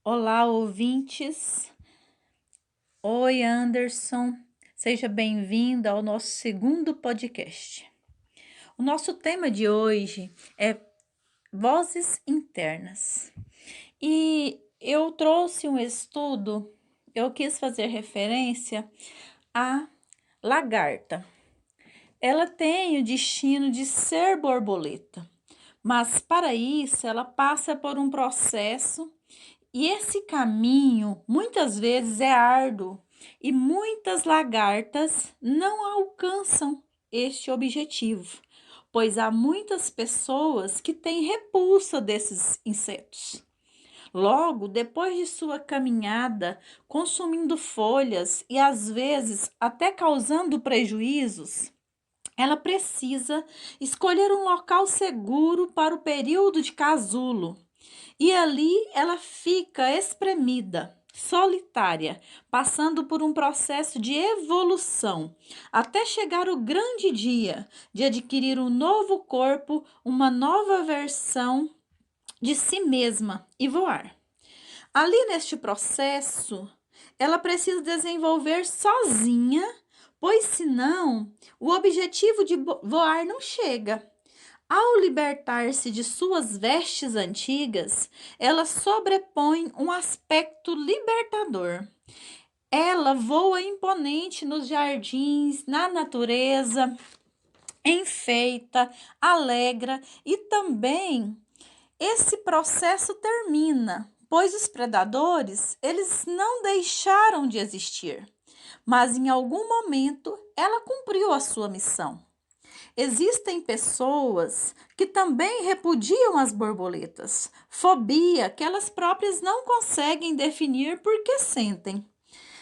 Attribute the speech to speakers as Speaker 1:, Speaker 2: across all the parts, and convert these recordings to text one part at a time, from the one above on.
Speaker 1: Olá, ouvintes. Oi, Anderson. Seja bem-vindo ao nosso segundo podcast. O nosso tema de hoje é vozes internas. E eu trouxe um estudo, eu quis fazer referência à lagarta. Ela tem o destino de ser borboleta, mas para isso ela passa por um processo. E esse caminho muitas vezes é árduo e muitas lagartas não alcançam este objetivo, pois há muitas pessoas que têm repulsa desses insetos. Logo, depois de sua caminhada, consumindo folhas e às vezes até causando prejuízos, ela precisa escolher um local seguro para o período de casulo. E ali ela fica espremida, solitária, passando por um processo de evolução, até chegar o grande dia de adquirir um novo corpo, uma nova versão de si mesma e voar. Ali neste processo, ela precisa desenvolver sozinha, pois senão o objetivo de voar não chega. Ao libertar-se de suas vestes antigas, ela sobrepõe um aspecto libertador. Ela voa imponente nos jardins, na natureza, enfeita, alegra e também esse processo termina, pois os predadores, eles não deixaram de existir, mas em algum momento ela cumpriu a sua missão. Existem pessoas que também repudiam as borboletas, fobia que elas próprias não conseguem definir porque sentem.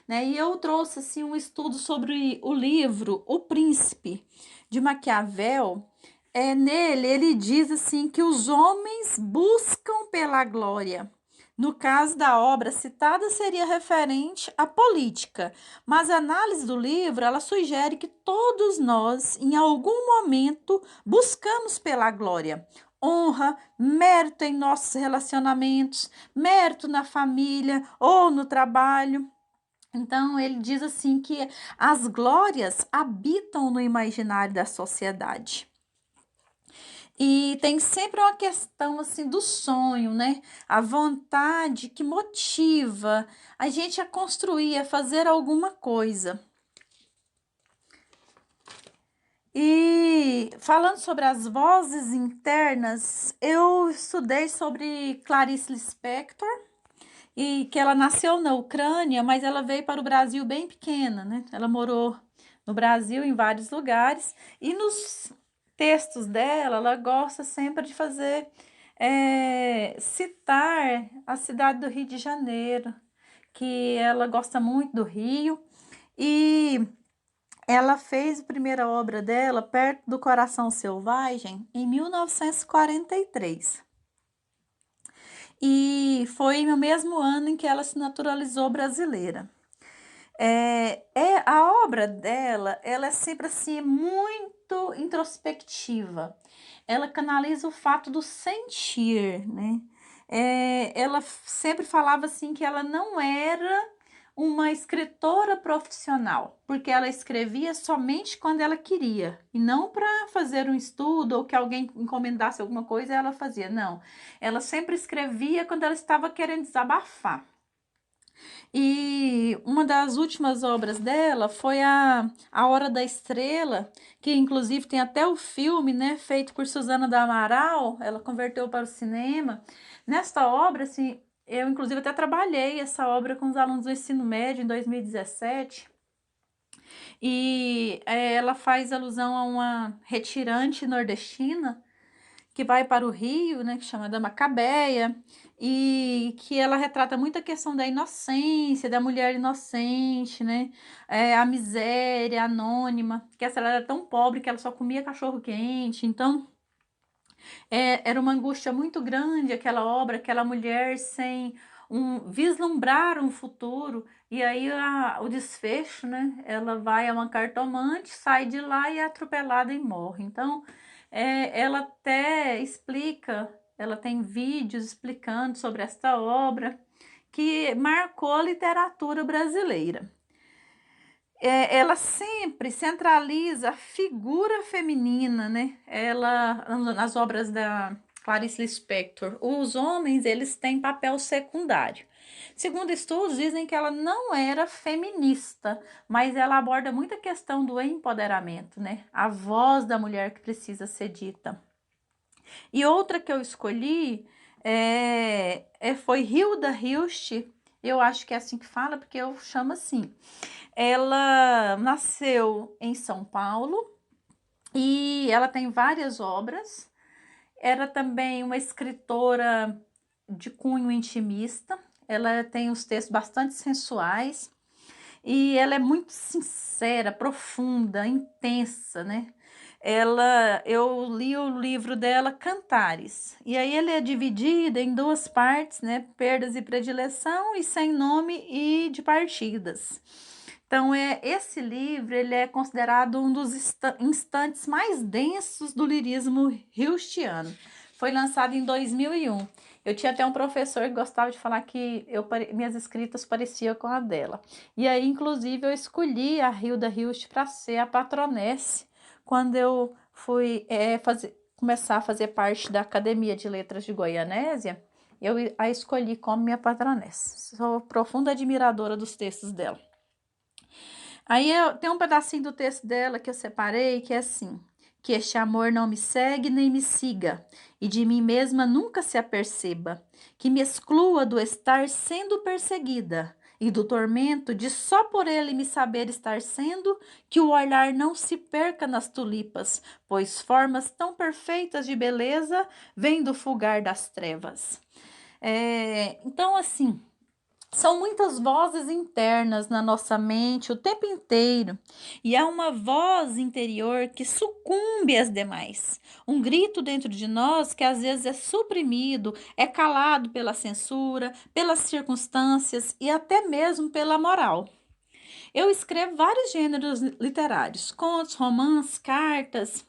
Speaker 1: Né? E eu trouxe assim, um estudo sobre o livro O Príncipe, de Maquiavel. Nele, ele diz assim que os homens buscam pela glória. No caso da obra citada, seria referente à política, mas a análise do livro, ela sugere que todos nós, em algum momento, buscamos pela glória, honra, mérito em nossos relacionamentos, mérito na família ou no trabalho. Então, ele diz assim que as glórias habitam no imaginário da sociedade. E tem sempre uma questão assim do sonho, né? A vontade que motiva a gente a construir, a fazer alguma coisa. E falando sobre as vozes internas, eu estudei sobre Clarice Lispector e que ela nasceu na Ucrânia, mas ela veio para o Brasil bem pequena, né? Ela morou no Brasil em vários lugares e nos textos dela, ela gosta sempre de fazer citar a cidade do Rio de Janeiro, que ela gosta muito do Rio e ela fez a primeira obra dela, Perto do Coração Selvagem, em 1943. E foi no mesmo ano em que ela se naturalizou brasileira. A obra dela, ela é sempre assim muito introspectiva. Ela canaliza o fato do sentir, né? Ela sempre falava assim que ela não era uma escritora profissional, porque ela escrevia somente quando ela queria, e não para fazer um estudo ou que alguém encomendasse alguma coisa, ela fazia. Não, ela sempre escrevia quando ela estava querendo desabafar. E uma das últimas obras dela foi a Hora da Estrela, que inclusive tem até o filme, né, feito por Suzana da Amaral, ela converteu para o cinema. Nesta obra, assim, eu inclusive até trabalhei essa obra com os alunos do ensino médio em 2017. E ela faz alusão a uma retirante nordestina que vai para o Rio, né, que chama da Macabeia, e que ela retrata muito a questão da inocência, da mulher inocente, né, a miséria anônima, que essa ela era tão pobre que ela só comia cachorro quente, então era uma angústia muito grande aquela obra, aquela mulher sem vislumbrar um futuro, e aí o desfecho, né, ela vai a uma cartomante, sai de lá e é atropelada e morre, então ela até explica, ela tem vídeos explicando sobre esta obra, que marcou a literatura brasileira. Ela sempre centraliza a figura feminina, né? Ela, nas obras da Clarice Lispector, os homens, eles têm papel secundário. Segundo estudos, dizem que ela não era feminista, mas ela aborda muito a questão do empoderamento, né? A voz da mulher que precisa ser dita. E outra que eu escolhi foi Hilda Hilst, eu acho que é assim que fala, porque eu chamo assim. Ela nasceu em São Paulo e ela tem várias obras. Era também uma escritora de cunho intimista. Ela tem os textos bastante sensuais e ela é muito sincera, profunda, intensa, né? Eu li o livro dela, Cantares, e aí ele é dividido em duas partes, né? Perdas e predileção e Sem Nome e de Partidas. Então, esse livro ele é considerado um dos instantes mais densos do lirismo hilstiano. Foi lançado em 2001. Eu tinha até um professor que gostava de falar que minhas escritas pareciam com a dela. E aí, inclusive, eu escolhi a Hilda Hilst para ser a patronesse quando eu fui começar a fazer parte da Academia de Letras de Goianésia. Eu a escolhi como minha patronesse. Sou profunda admiradora dos textos dela. Aí tem um pedacinho do texto dela que eu separei, que é assim: que este amor não me segue nem me siga, e de mim mesma nunca se aperceba, que me exclua do estar sendo perseguida, e do tormento de só por ele me saber estar sendo, que o olhar não se perca nas tulipas, pois formas tão perfeitas de beleza vêm do fulgar das trevas. Então, assim, são muitas vozes internas na nossa mente o tempo inteiro, e há uma voz interior que sucumbe às demais. Um grito dentro de nós que às vezes é suprimido, é calado pela censura, pelas circunstâncias e até mesmo pela moral. Eu escrevo vários gêneros literários, contos, romances, cartas,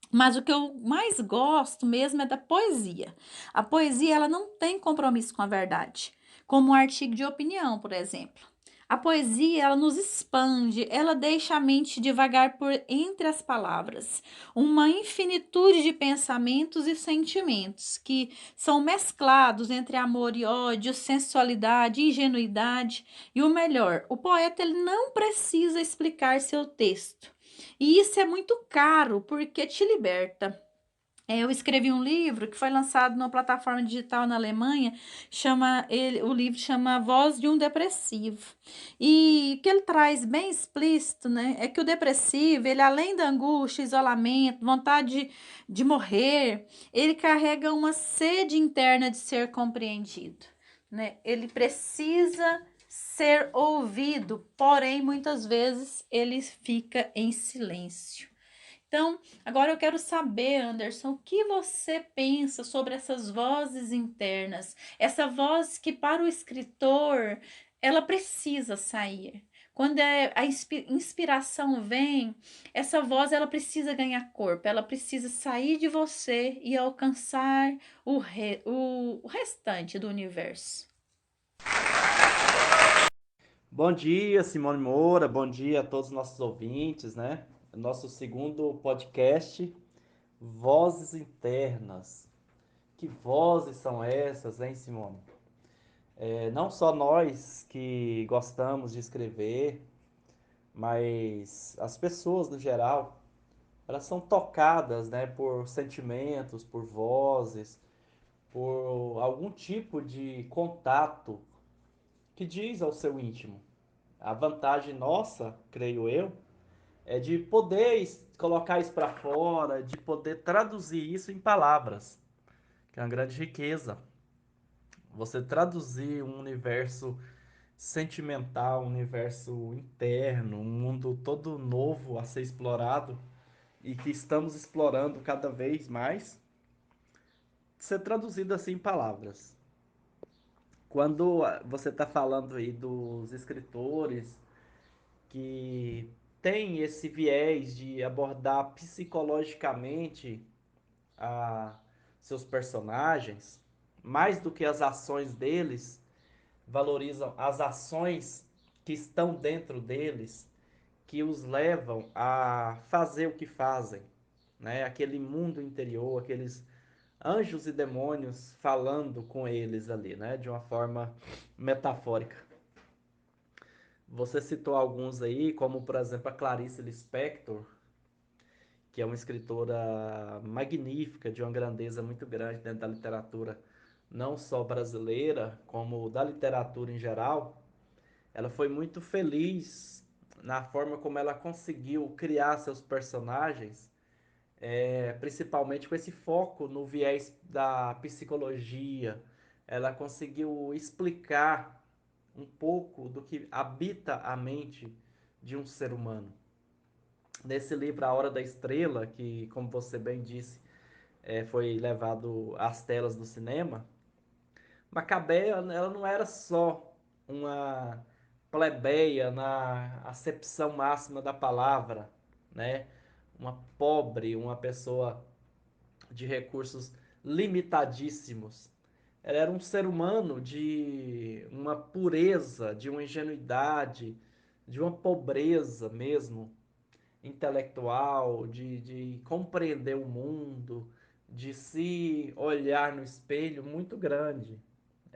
Speaker 1: mas o que eu mais gosto mesmo é da poesia. A poesia ela não tem compromisso com a verdade, como um artigo de opinião, por exemplo. A poesia ela nos expande, ela deixa a mente devagar por entre as palavras, uma infinitude de pensamentos e sentimentos que são mesclados entre amor e ódio, sensualidade, ingenuidade e o melhor, o poeta ele não precisa explicar seu texto. E isso é muito caro porque te liberta. Eu escrevi um livro que foi lançado numa plataforma digital na Alemanha, o livro chama Voz de um Depressivo. E o que ele traz bem explícito, né, é que o depressivo, ele além da angústia, isolamento, vontade de morrer, ele carrega uma sede interna de ser compreendido, né? Ele precisa ser ouvido, porém muitas vezes ele fica em silêncio. Então, agora eu quero saber, Anderson, o que você pensa sobre essas vozes internas? Essa voz que para o escritor, ela precisa sair. Quando a inspiração vem, essa voz ela precisa ganhar corpo, ela precisa sair de você e alcançar o restante do universo.
Speaker 2: Bom dia, Simone Moura. Bom dia a todos os nossos ouvintes, né? Nosso segundo podcast, Vozes Internas. Que vozes são essas, hein, Simone? Não só nós que gostamos de escrever, mas as pessoas no geral, elas são tocadas, né, por sentimentos, por vozes, por algum tipo de contato que diz ao seu íntimo. A vantagem nossa, creio eu, é de poder colocar isso para fora, de poder traduzir isso em palavras, que é uma grande riqueza. Você traduzir um universo sentimental, um universo interno, um mundo todo novo a ser explorado e que estamos explorando cada vez mais, ser traduzido assim em palavras. Quando você está falando aí dos escritores que tem esse viés de abordar psicologicamente a seus personagens, mais do que as ações deles, valorizam as ações que estão dentro deles, que os levam a fazer o que fazem, né? Aquele mundo interior, aqueles anjos e demônios falando com eles ali, né? De uma forma metafórica. Você citou alguns aí, como por exemplo a Clarice Lispector, que é uma escritora magnífica, de uma grandeza muito grande dentro da literatura, não só brasileira, como da literatura em geral. Ela foi muito feliz na forma como ela conseguiu criar seus personagens, principalmente com esse foco no viés da psicologia. Ela conseguiu explicar um pouco do que habita a mente de um ser humano. Nesse livro, A Hora da Estrela, que, como você bem disse, foi levado às telas do cinema, Macabé, ela não era só uma plebeia na acepção máxima da palavra, né? Uma pobre, uma pessoa de recursos limitadíssimos. Ela era um ser humano de uma pureza, de uma ingenuidade, de uma pobreza mesmo, intelectual, de compreender o mundo, de se olhar no espelho muito grande.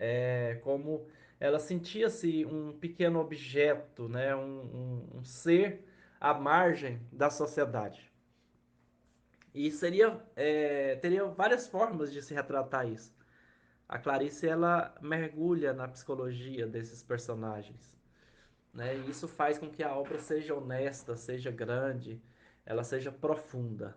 Speaker 2: É como ela sentia-se um pequeno objeto, né? Um ser à margem da sociedade. E teria várias formas de se retratar isso. A Clarice ela mergulha na psicologia desses personagens, né? E isso faz com que a obra seja honesta, seja grande, ela seja profunda.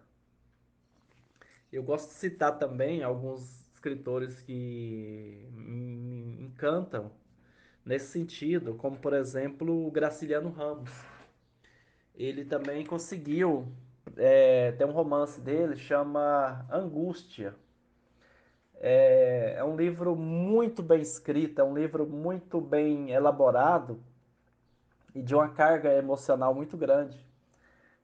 Speaker 2: Eu gosto de citar também alguns escritores que me encantam nesse sentido, como por exemplo o Graciliano Ramos. Ele também conseguiu tem um romance dele chama Angústia. É um livro muito bem escrito, é um livro muito bem elaborado e de uma carga emocional muito grande.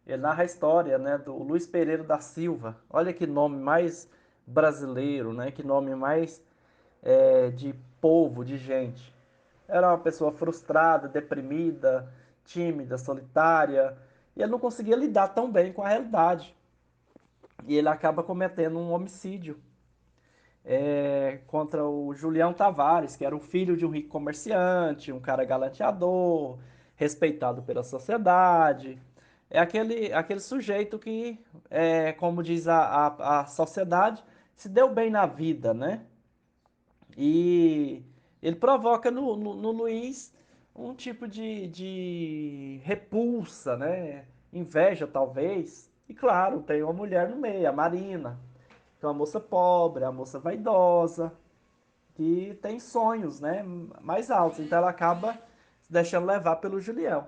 Speaker 2: Ele narra a história, né, do Luiz Pereira da Silva. Olha que nome mais brasileiro, né? Que nome mais de povo, de gente. Era uma pessoa frustrada, deprimida, tímida, solitária, e ele não conseguia lidar tão bem com a realidade. E ele acaba cometendo um homicídio contra o Julião Tavares, que era o filho de um rico comerciante, um cara galanteador, respeitado pela sociedade. É aquele sujeito que, como diz a sociedade, se deu bem na vida, né? E ele provoca no Luiz um tipo de repulsa, né? Inveja, talvez. E claro, tem uma mulher no meio, a Marina, que é uma moça pobre, uma moça vaidosa, que tem sonhos, né? Mais altos. Então ela acaba se deixando levar pelo Julião.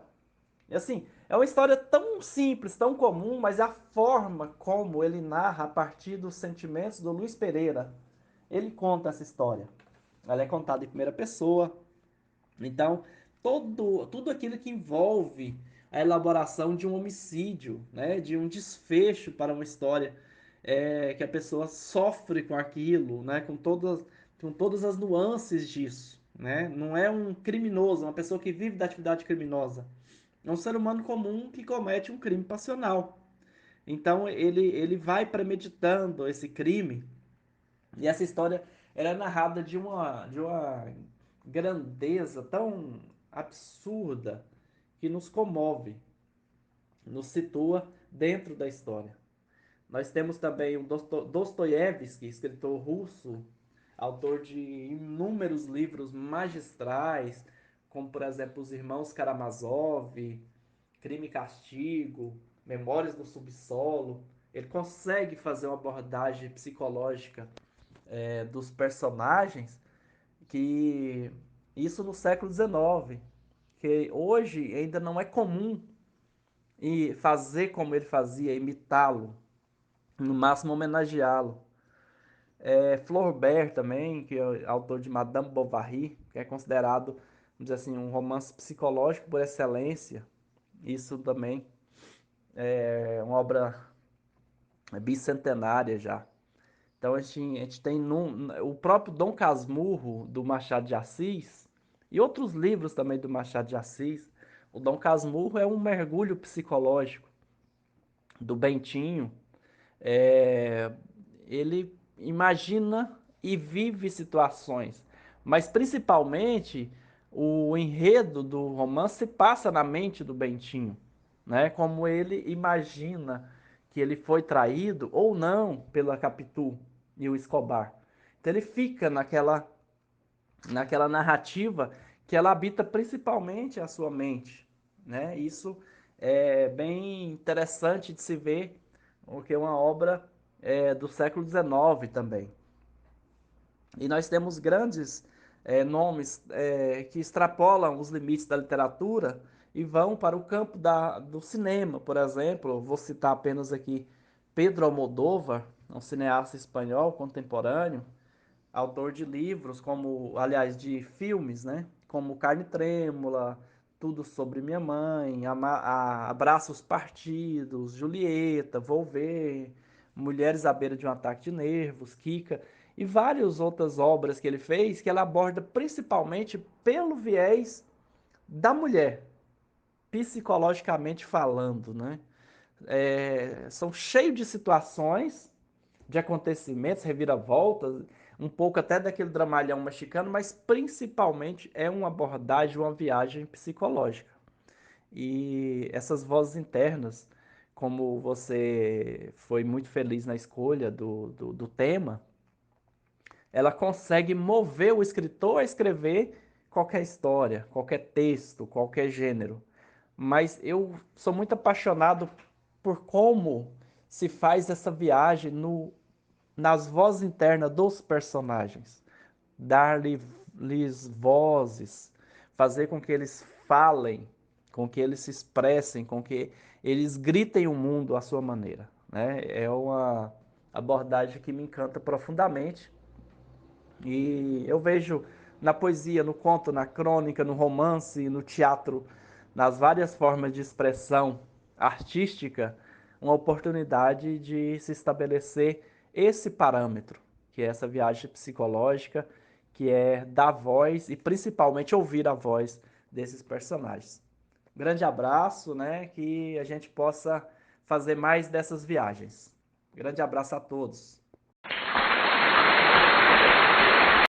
Speaker 2: E assim, é uma história tão simples, tão comum, mas a forma como ele narra a partir dos sentimentos do Luiz Pereira, ele conta essa história. Ela é contada em primeira pessoa. Então, tudo aquilo que envolve a elaboração de um homicídio, né, de um desfecho para uma história, que a pessoa sofre com aquilo, né, com todas as nuances disso, né? Não é um criminoso, uma pessoa que vive da atividade criminosa. É um ser humano comum que comete um crime passional. Então, ele vai premeditando esse crime e essa história era narrada de uma grandeza tão absurda que nos comove, nos situa dentro da história. Nós temos também o Dostoiévski, escritor russo, autor de inúmeros livros magistrais, como por exemplo Os Irmãos Karamazov, Crime e Castigo, Memórias do Subsolo. Ele consegue fazer uma abordagem psicológica dos personagens, que isso no século XIX, que hoje ainda não é comum e fazer como ele fazia, imitá-lo, no máximo homenageá-lo. Flaubert também, que é autor de Madame Bovary, que é considerado, vamos dizer assim, um romance psicológico por excelência. Isso também é uma obra bicentenária já. Então a gente tem o próprio Dom Casmurro, do Machado de Assis, E outros livros também do Machado de Assis. O Dom Casmurro é um mergulho psicológico do Bentinho. É, ele imagina e vive situações, mas principalmente o enredo do romance passa na mente do Bentinho, né? Como ele imagina que ele foi traído ou não pela Capitu e o Escobar. Então ele fica naquela narrativa que ela habita principalmente a sua mente, né? Isso é bem interessante de se ver, porque é uma obra do século XIX também. E nós temos grandes nomes que extrapolam os limites da literatura e vão para o campo do cinema, por exemplo. Vou citar apenas aqui Pedro Almodóvar, um cineasta espanhol contemporâneo, autor de livros, como, aliás, de filmes, né? Como Carne Trêmula, Tudo Sobre Minha Mãe, Abraços Partidos, Julieta, Volver, Mulheres à Beira de um Ataque de Nervos, Kika, e várias outras obras que ele fez que ela aborda principalmente pelo viés da mulher, psicologicamente falando, né? São cheios de situações, de acontecimentos, reviravoltas, um pouco até daquele dramalhão mexicano, mas principalmente é uma abordagem, uma viagem psicológica. E essas vozes internas, como você foi muito feliz na escolha do tema, ela consegue mover o escritor a escrever qualquer história, qualquer texto, qualquer gênero. Mas eu sou muito apaixonado por como se faz essa viagem nas vozes internas dos personagens. Dar-lhes vozes, fazer com que eles falem, com que eles se expressem, com que eles gritem o mundo à sua maneira, né? É uma abordagem que me encanta profundamente e eu vejo na poesia, no conto, na crônica, no romance, no teatro, nas várias formas de expressão artística, uma oportunidade de se estabelecer esse parâmetro, que é essa viagem psicológica, que é dar voz e principalmente ouvir a voz desses personagens. Grande abraço, né? Que a gente possa fazer mais dessas viagens. Grande abraço a todos.